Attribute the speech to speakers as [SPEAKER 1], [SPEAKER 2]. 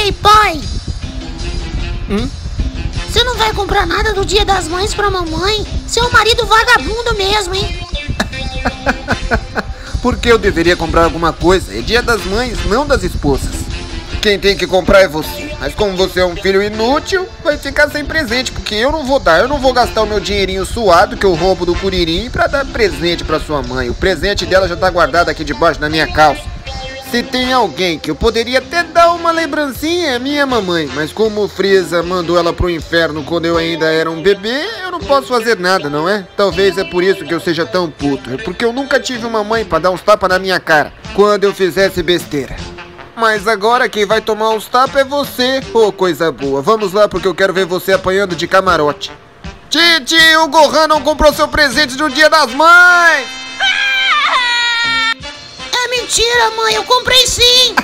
[SPEAKER 1] Ei, pai! Você não vai comprar nada do Dia das Mães pra mamãe? Você é um marido vagabundo mesmo, hein?
[SPEAKER 2] Por que eu deveria comprar alguma coisa? É Dia das Mães, não das esposas. Quem tem que comprar é você. Mas como você é um filho inútil, vai ficar sem presente, porque eu não vou dar. Eu não vou gastar o meu dinheirinho suado que eu roubo do Curirim pra dar presente pra sua mãe. O presente dela já tá guardado aqui debaixo da minha calça. Se tem alguém que eu poderia até dar uma lembrancinha, é minha mamãe. Mas como o Frieza mandou ela pro inferno quando eu ainda era um bebê, eu não posso fazer nada, não é? Talvez é por isso que eu seja tão puto. É porque eu nunca tive uma mãe pra dar uns tapas na minha cara quando eu fizesse besteira. Mas agora quem vai tomar uns tapas é você. Ô, coisa boa. Vamos lá porque eu quero ver você apanhando de camarote. Titi, o Gohan não comprou seu presente no Dia das Mães!
[SPEAKER 1] É mentira, mãe, eu comprei sim!